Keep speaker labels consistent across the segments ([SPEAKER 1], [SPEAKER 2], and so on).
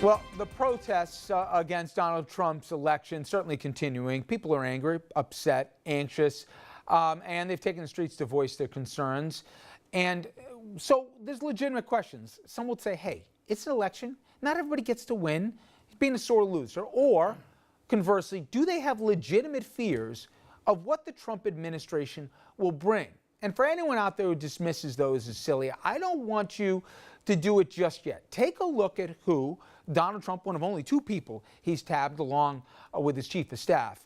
[SPEAKER 1] Well, the protests against Donald Trump's election certainly continuing. People are angry, upset, anxious, and they've taken the streets to voice their concerns. And so there's legitimate questions. Some would say, hey, it's an election. Not everybody gets to win. He's being a sore loser. Or conversely, do they have legitimate fears of what the Trump administration will bring? And for anyone out there who dismisses those as silly, I don't want you to do it just yet. Take a look at who Donald Trump, one of only two people he's tabbed along with his chief of staff,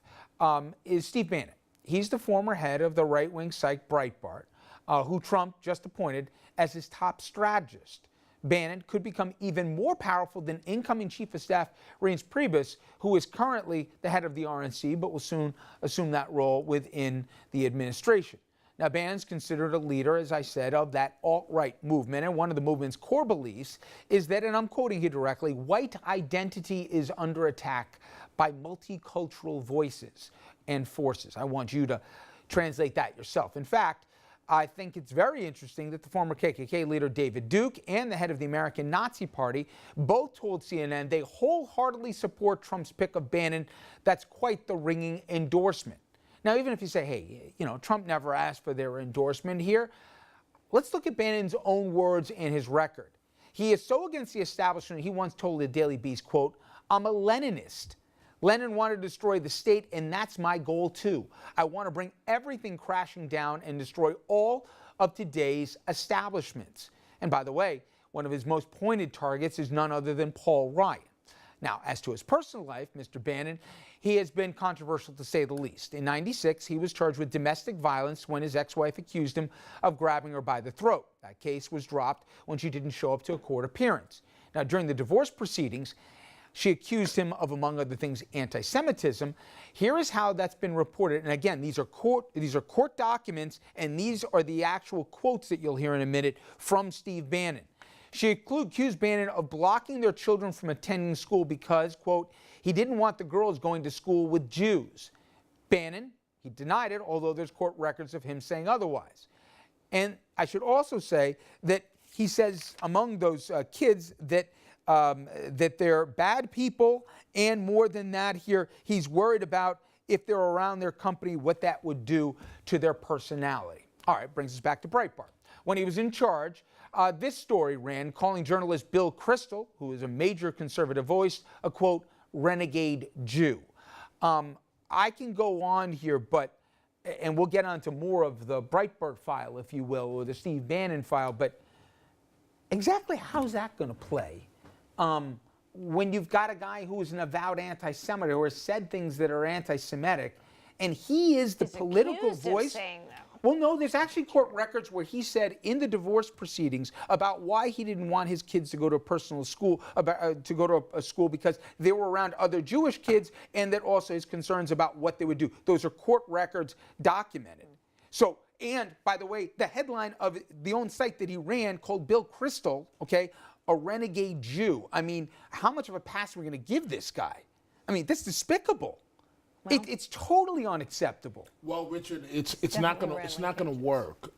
[SPEAKER 1] is Steve Bannon. He's the former head of the right-wing site Breitbart, who Trump just appointed as his top strategist. Bannon could become even more powerful than incoming Chief of Staff Reince Priebus, who is currently the head of the RNC, but will soon assume that role within the administration. Now, Bannon's considered a leader, as I said, of that alt-right movement, and one of the movement's core beliefs is that, and I'm quoting here directly, white identity is under attack by multicultural voices and forces. I want you to translate that yourself. In fact, I think it's very interesting that the former KKK leader David Duke and the head of the American Nazi Party both told CNN they wholeheartedly support Trump's pick of Bannon. That's quite the ringing endorsement. Now, even if you say, hey, Trump never asked for their endorsement here, let's look at Bannon's own words and his record. He is so against the establishment, he once told the Daily Beast, quote, I'm a Leninist. Lenin wanted to destroy the state, and that's my goal, too. I want to bring everything crashing down and destroy all of today's establishments. And by the way, one of his most pointed targets is none other than Paul Ryan. Now, as to his personal life, Mr. Bannon, he has been controversial to say the least. In '96, he was charged with domestic violence when his ex-wife accused him of grabbing her by the throat. That case was dropped when she didn't show up to a court appearance. Now, during the divorce proceedings, she accused him of, among other things, anti-Semitism. Here is how that's been reported. And again, these are court documents, and these are the actual quotes that you'll hear in a minute from Steve Bannon. She accused Bannon of blocking their children from attending school because, quote, he didn't want the girls going to school with Jews. Bannon, he denied it, although there's court records of him saying otherwise. And I should also say that he says among those kids that they're bad people, and more than that here, he's worried about if they're around their company, what that would do to their personality. All right, brings us back to Breitbart. When he was in charge, this story ran, calling journalist Bill Kristol, who is a major conservative voice, a, quote, renegade Jew. I can go on here, and we'll get on to more of the Breitbart file, if you will, or the Steve Bannon file, but exactly how's that going to play when you've got a guy who is an avowed anti-Semite or has said things that are anti-Semitic, and he is the political voice? Well, no, there's actually court records where he said in the divorce proceedings about why he didn't want his kids to go to a personal school, to go to a school because they were around other Jewish kids, and that also his concerns about what they would do. Those are court records documented. So, and by the way, the headline of the own site that he ran called Bill Kristol, okay, a renegade Jew. I mean, how much of a pass are we going to give this guy? I mean, this is despicable. Well, it's totally unacceptable.
[SPEAKER 2] Well, Richard, it's not gonna work.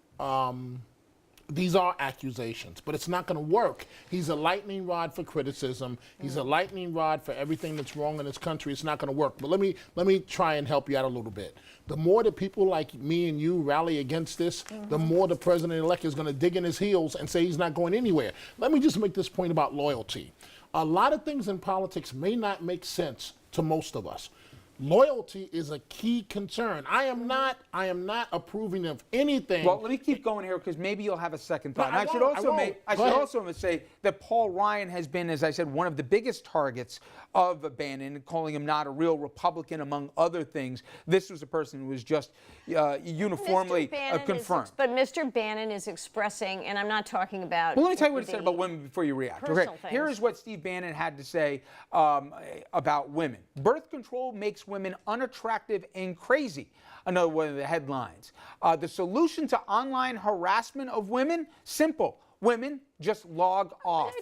[SPEAKER 2] These are accusations, but it's not going to work. He's a lightning rod for criticism. He's a lightning rod for everything that's wrong in this country. It's not going to work. But let me try and help you out a little bit. The more that people like me and you rally against this, the more the president-elect is going to dig in his heels and say he's not going anywhere. Let me just make this point about loyalty. A lot of things in politics may not make sense to most of us. Loyalty is a key concern. I am not approving of anything.
[SPEAKER 1] Well, let me keep going here because maybe you'll have a second thought. I should also say that Paul Ryan has been, as I said, one of the biggest targets of Bannon, calling him not a real Republican, among other things. This was a person who was just uniformly confirmed.
[SPEAKER 3] But Mr. Bannon is expressing, and I'm not talking about.
[SPEAKER 1] Well, let me tell you what he said about women before you react. Okay, here is what Steve Bannon had to say about women. Birth control makes women unattractive and crazy. Another one of the headlines. The solution to online harassment of women? Simple. Women just log off.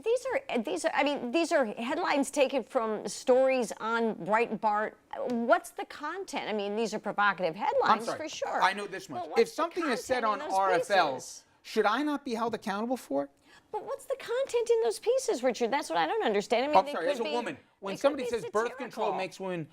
[SPEAKER 3] These are headlines taken from stories on Breitbart. What's the content? I mean, these are provocative headlines for sure.
[SPEAKER 1] I know this much. If something is said on RFL, should I not be held accountable for it?
[SPEAKER 3] But what's the content in those pieces, Richard? That's what I don't understand. I mean,
[SPEAKER 1] I'm
[SPEAKER 3] they
[SPEAKER 1] sorry,
[SPEAKER 3] could
[SPEAKER 1] as a
[SPEAKER 3] be,
[SPEAKER 1] woman, when
[SPEAKER 3] they could
[SPEAKER 1] somebody
[SPEAKER 3] be
[SPEAKER 1] says birth control
[SPEAKER 3] satirical.
[SPEAKER 1] makes women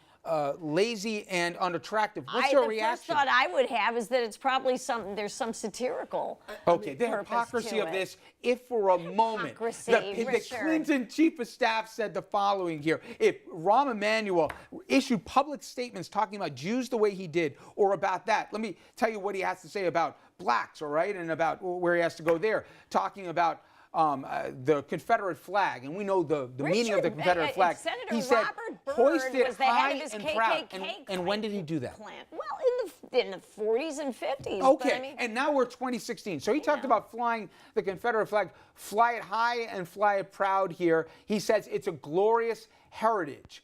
[SPEAKER 1] lazy and unattractive, what's your
[SPEAKER 3] The
[SPEAKER 1] reaction?
[SPEAKER 3] first thought I would have is that it's probably there's some satirical.
[SPEAKER 1] Okay, the
[SPEAKER 3] purpose
[SPEAKER 1] hypocrisy
[SPEAKER 3] to
[SPEAKER 1] of
[SPEAKER 3] it.
[SPEAKER 1] this, if for a moment,
[SPEAKER 3] Hypocrisy,
[SPEAKER 1] the
[SPEAKER 3] Richard.
[SPEAKER 1] Clinton chief of staff said the following here, if Rahm Emanuel issued public statements talking about Jews the way he did, or about that, let me tell you what he has to say about blacks, all right, and about where he has to go there, talking about the Confederate flag, and we know the meaning of the Confederate flag.
[SPEAKER 3] Senator
[SPEAKER 1] He said,
[SPEAKER 3] Robert Byrd
[SPEAKER 1] hoist it
[SPEAKER 3] was the head
[SPEAKER 1] high
[SPEAKER 3] of his
[SPEAKER 1] and
[SPEAKER 3] KKK
[SPEAKER 1] proud. And when did he do that?
[SPEAKER 3] clan. Well, in the 40s and 50s.
[SPEAKER 1] Okay,
[SPEAKER 3] but I mean,
[SPEAKER 1] and now we're 2016. So he talked about flying the Confederate flag, fly it high and fly it proud here. He says it's a glorious heritage.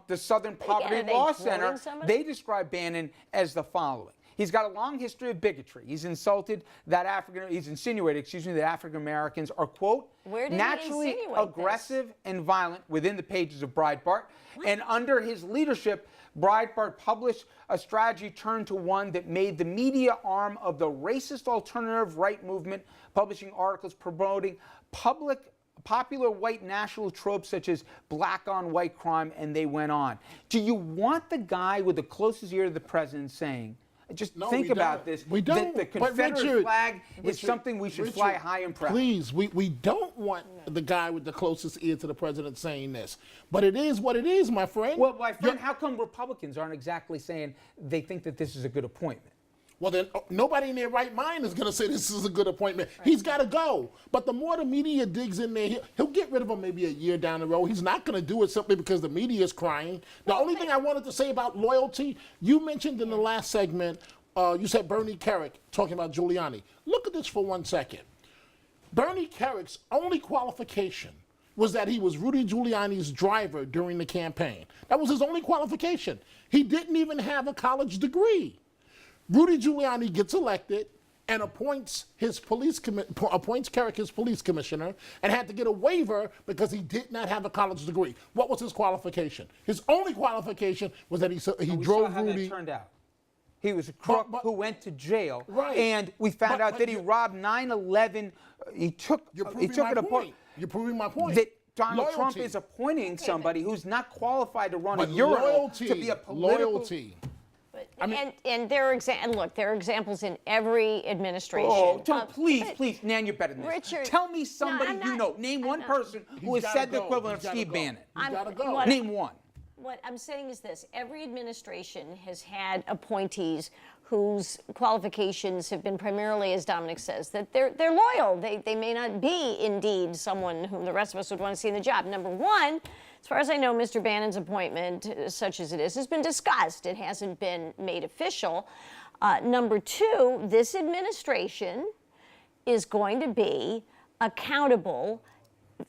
[SPEAKER 1] The Southern Poverty
[SPEAKER 3] are they
[SPEAKER 1] Law
[SPEAKER 3] quoting
[SPEAKER 1] Center,
[SPEAKER 3] somebody?
[SPEAKER 1] they describe Bannon as the following. He's got a long history of bigotry. He's insinuated, that African Americans are, quote,
[SPEAKER 3] Where did he
[SPEAKER 1] naturally
[SPEAKER 3] insinuate
[SPEAKER 1] aggressive and violent within the pages of Breitbart. And under his leadership, Breitbart published a strategy turned to one that made the media arm of the racist alternative right movement, publishing articles promoting popular white national tropes such as black on white crime, and they went on. Do you want the guy with the closest ear to the president saying, just
[SPEAKER 2] No,
[SPEAKER 1] think
[SPEAKER 2] we
[SPEAKER 1] about
[SPEAKER 2] don't.
[SPEAKER 1] this,
[SPEAKER 2] We don't.
[SPEAKER 1] that the
[SPEAKER 2] But
[SPEAKER 1] Confederate
[SPEAKER 2] Richard,
[SPEAKER 1] flag is
[SPEAKER 2] Richard,
[SPEAKER 1] something we should
[SPEAKER 2] Richard,
[SPEAKER 1] fly high and proud?
[SPEAKER 2] Please, we don't want the guy with the closest ear to the president saying this. But it is what it is, my friend.
[SPEAKER 1] Well, my friend, how come Republicans aren't exactly saying they think that this is a good appointment?
[SPEAKER 2] Well, then nobody in their right mind is going to say this is a good appointment. Right. He's got to go. But the more the media digs in there, he'll get rid of him maybe a year down the road. He's not going to do it simply because the media is crying. The only thing I wanted to say about loyalty, you mentioned in the last segment, you said Bernie Kerik talking about Giuliani. Look at this for 1 second. Bernie Kerik's only qualification was that he was Rudy Giuliani's driver during the campaign. That was his only qualification. He didn't even have a college degree. Rudy Giuliani gets elected and appoints Kerik his police commissioner, and had to get a waiver because he did not have a college degree. What was his qualification? His only qualification was that he drove
[SPEAKER 1] saw how
[SPEAKER 2] Rudy.
[SPEAKER 1] That turned out. He was a crook who went to jail, and we found out that he robbed 9/11. He took
[SPEAKER 2] You're
[SPEAKER 1] he took it apart.
[SPEAKER 2] You're proving my point.
[SPEAKER 1] That Donald
[SPEAKER 2] Loyalty.
[SPEAKER 1] Trump is appointing somebody who's not qualified to run a
[SPEAKER 2] But
[SPEAKER 1] urinal
[SPEAKER 2] loyalty,
[SPEAKER 1] to be a political.
[SPEAKER 2] loyalty.
[SPEAKER 3] And there are examples in every administration.
[SPEAKER 1] Oh, please, Nan, you're better than this.
[SPEAKER 3] Richard,
[SPEAKER 1] tell me somebody
[SPEAKER 3] I'm
[SPEAKER 1] you
[SPEAKER 3] not-
[SPEAKER 1] know. Name one person who has
[SPEAKER 2] gotta
[SPEAKER 1] said the
[SPEAKER 2] go.
[SPEAKER 1] equivalent
[SPEAKER 2] He's
[SPEAKER 1] of
[SPEAKER 2] gotta
[SPEAKER 1] Steve
[SPEAKER 2] go.
[SPEAKER 1] Bannon.
[SPEAKER 2] He's gotta go.
[SPEAKER 1] Name one.
[SPEAKER 3] What I'm saying is this: every administration has had appointees whose qualifications have been primarily, as Dominic says, that they're loyal. They may not be indeed someone whom the rest of us would want to see in the job. Number one, as far as I know, Mr. Bannon's appointment, such as it is, has been discussed. It hasn't been made official. Number two, this administration is going to be accountable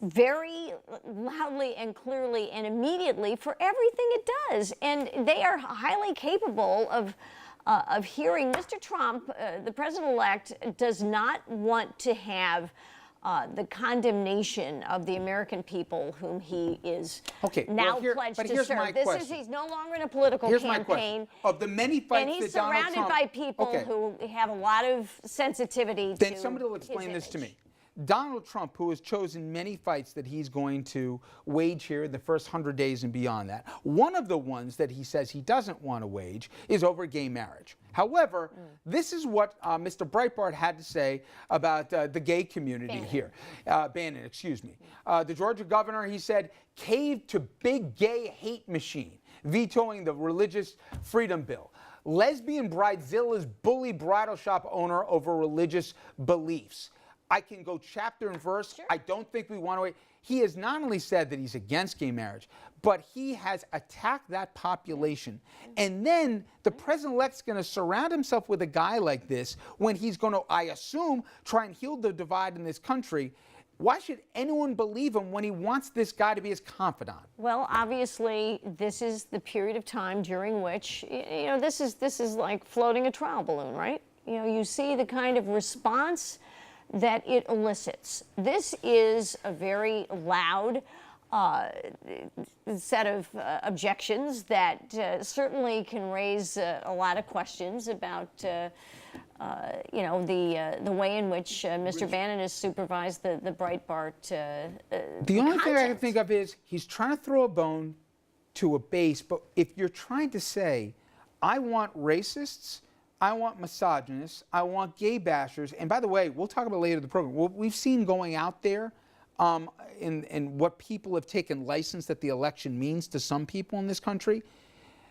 [SPEAKER 3] very loudly and clearly and immediately for everything it does. And they are highly capable of hearing. Mr. Trump, the president-elect, does not want to have the condemnation of the American people whom he is now pledged to serve. He's no longer in a political campaign.
[SPEAKER 1] Of the many fights
[SPEAKER 3] and he's
[SPEAKER 1] that Donald
[SPEAKER 3] surrounded
[SPEAKER 1] Trump,
[SPEAKER 3] by people who have a lot of sensitivity to
[SPEAKER 1] then somebody will explain
[SPEAKER 3] his
[SPEAKER 1] this to
[SPEAKER 3] image.
[SPEAKER 1] me. Donald Trump, who has chosen many fights that he's going to wage here in the first 100 days and beyond that, one of the ones that he says he doesn't want to wage is over gay marriage. However, this is what Mr. Breitbart had to say about the gay community here. Bannon, excuse me. The Georgia governor, he said, caved to big gay hate machine, vetoing the religious freedom bill. Lesbian Bridezilla's bully bridal shop owner over religious beliefs. I can go chapter and verse. Sure. I don't think we want to wait. He has not only said that he's against gay marriage, but he has attacked that population. And then the president-elect's going to surround himself with a guy like this when he's going to, I assume, try and heal the divide in this country. Why should anyone believe him when he wants this guy to be his confidant?
[SPEAKER 3] Well, obviously, this is the period of time during which, this is like floating a trial balloon, right? You see the kind of response that it elicits. This is a very loud set of objections that certainly can raise a lot of questions about you know, the way in which Mr. Bannon has supervised the Breitbart.
[SPEAKER 1] The only thing I can
[SPEAKER 3] content.
[SPEAKER 1] think of is he's trying to throw a bone to a base, but if you're trying to say, I want racists, I want misogynists, I want gay bashers, and by the way, we'll talk about later in the program, what we've seen going out there and what people have taken license that the election means to some people in this country.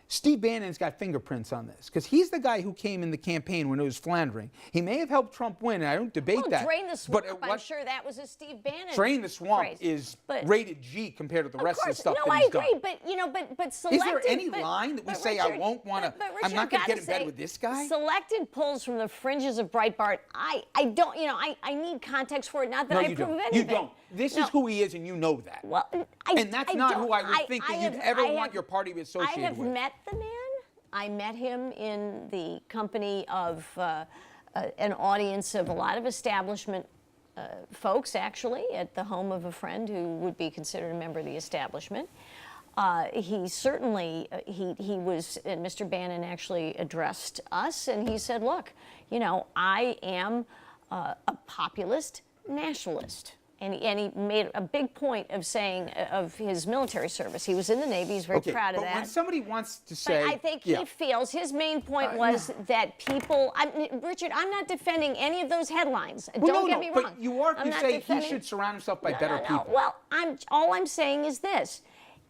[SPEAKER 1] Steve Bannon's got fingerprints on this because he's the guy who came in the campaign when it was floundering. He may have helped Trump win, and I don't debate
[SPEAKER 3] Well,
[SPEAKER 1] that.
[SPEAKER 3] drain the swamp.
[SPEAKER 1] But
[SPEAKER 3] I'm sure that was a Steve Bannon.
[SPEAKER 1] Drain the swamp
[SPEAKER 3] phrase.
[SPEAKER 1] is
[SPEAKER 3] But-
[SPEAKER 1] rated G compared to the rest of the stuff
[SPEAKER 3] no,
[SPEAKER 1] that he's
[SPEAKER 3] I agree,
[SPEAKER 1] done.
[SPEAKER 3] but you know, but selected.
[SPEAKER 1] Is there any
[SPEAKER 3] but-
[SPEAKER 1] line that we
[SPEAKER 3] but
[SPEAKER 1] say I
[SPEAKER 3] Richard,
[SPEAKER 1] won't want to?
[SPEAKER 3] but
[SPEAKER 1] I'm not going to
[SPEAKER 3] gotta
[SPEAKER 1] get in bed
[SPEAKER 3] say,
[SPEAKER 1] with this guy.
[SPEAKER 3] Selected pulls from the fringes of Breitbart. I don't, you know, I need context for it. Not that
[SPEAKER 1] No,
[SPEAKER 3] I
[SPEAKER 1] you
[SPEAKER 3] approve
[SPEAKER 1] don't.
[SPEAKER 3] of
[SPEAKER 1] You
[SPEAKER 3] anything.
[SPEAKER 1] don't. This
[SPEAKER 3] No.
[SPEAKER 1] is who he is, and you know that.
[SPEAKER 3] Well,
[SPEAKER 1] And that's not who I would
[SPEAKER 3] don't.
[SPEAKER 1] think that
[SPEAKER 3] have-
[SPEAKER 1] you'd ever
[SPEAKER 3] I
[SPEAKER 1] want
[SPEAKER 3] have-
[SPEAKER 1] your party to be associated
[SPEAKER 3] I have
[SPEAKER 1] with.
[SPEAKER 3] met the man. I met him in the company of an audience of a lot of establishment folks, actually, at the home of a friend who would be considered a member of the establishment. He certainly, he was, and Mr. Bannon actually addressed us, and he said, look, you know, I am a populist nationalist. And he made a big point of saying of his military service. He was in the Navy. He's very proud of
[SPEAKER 1] but
[SPEAKER 3] that.
[SPEAKER 1] when somebody wants to say,
[SPEAKER 3] But I think
[SPEAKER 1] yeah.
[SPEAKER 3] he feels his main point was that people. Richard, I'm not defending any of those headlines.
[SPEAKER 1] Well,
[SPEAKER 3] Don't get
[SPEAKER 1] no,
[SPEAKER 3] me
[SPEAKER 1] but
[SPEAKER 3] wrong.
[SPEAKER 1] you are
[SPEAKER 3] I'm
[SPEAKER 1] to
[SPEAKER 3] not
[SPEAKER 1] say he
[SPEAKER 3] defending-
[SPEAKER 1] should surround himself by better
[SPEAKER 3] no.
[SPEAKER 1] people.
[SPEAKER 3] Well, all I'm saying is this.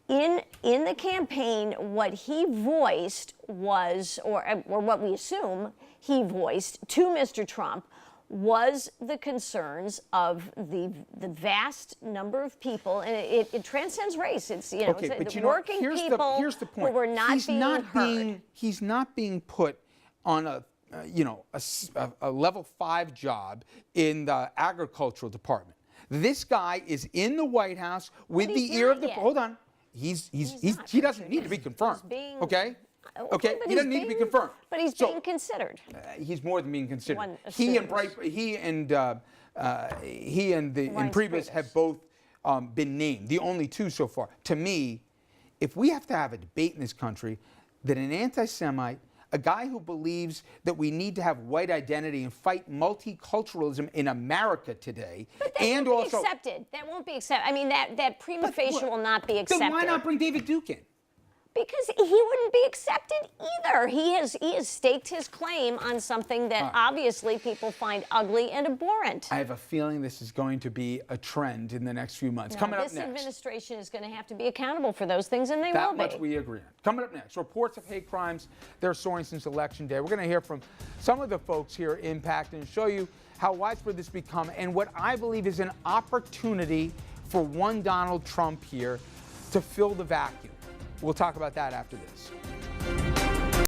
[SPEAKER 3] In the campaign, what he voiced was, or what we assume he voiced to Mr. Trump, was the concerns of the vast number of people, and it transcends race. It's, you know,
[SPEAKER 1] Okay,
[SPEAKER 3] it's
[SPEAKER 1] but
[SPEAKER 3] the
[SPEAKER 1] you know,
[SPEAKER 3] working
[SPEAKER 1] here's
[SPEAKER 3] people
[SPEAKER 1] here's the point.
[SPEAKER 3] who were not
[SPEAKER 1] he's
[SPEAKER 3] being
[SPEAKER 1] not
[SPEAKER 3] heard.
[SPEAKER 1] he's not being put on a a level 5 job in the agricultural department. This guy is in the White House with
[SPEAKER 3] he's
[SPEAKER 1] the ear
[SPEAKER 3] not
[SPEAKER 1] of the.
[SPEAKER 3] yet.
[SPEAKER 1] Hold on.
[SPEAKER 3] not,
[SPEAKER 1] He doesn't need to be confirmed.
[SPEAKER 3] He's being-
[SPEAKER 1] Okay. Okay.
[SPEAKER 3] but
[SPEAKER 1] He doesn't
[SPEAKER 3] he's
[SPEAKER 1] need to be
[SPEAKER 3] being-
[SPEAKER 1] confirmed.
[SPEAKER 3] But he's
[SPEAKER 1] So,
[SPEAKER 3] being considered.
[SPEAKER 1] He's more than being considered.
[SPEAKER 3] One
[SPEAKER 1] He and
[SPEAKER 3] assumes.
[SPEAKER 1] he and
[SPEAKER 3] Reince
[SPEAKER 1] Priebus
[SPEAKER 3] Priebus.
[SPEAKER 1] have both been named, the only two so far. To me, if we have to have a debate in this country that an anti-Semite, a guy who believes that we need to have white identity and fight multiculturalism in America today,
[SPEAKER 3] But that
[SPEAKER 1] and
[SPEAKER 3] won't
[SPEAKER 1] also
[SPEAKER 3] be accepted. That won't be accepted. I mean, that prima facie
[SPEAKER 1] what?
[SPEAKER 3] will not be accepted.
[SPEAKER 1] then why not bring David Duke in?
[SPEAKER 3] Because he wouldn't be accepted either. He has staked his claim on something that obviously people find ugly and abhorrent.
[SPEAKER 1] I have a feeling this is going to be a trend in the next few months.
[SPEAKER 3] Now,
[SPEAKER 1] Coming up
[SPEAKER 3] this
[SPEAKER 1] next.
[SPEAKER 3] administration is going to have to be accountable for those things, and they will
[SPEAKER 1] That
[SPEAKER 3] be.
[SPEAKER 1] much we agree on. Coming up next, reports of hate crimes, they're soaring since Election Day. We're going to hear from some of the folks here impacted and show you how widespread this become and what I believe is an opportunity for one Donald Trump here to fill the vacuum. We'll talk about that after this.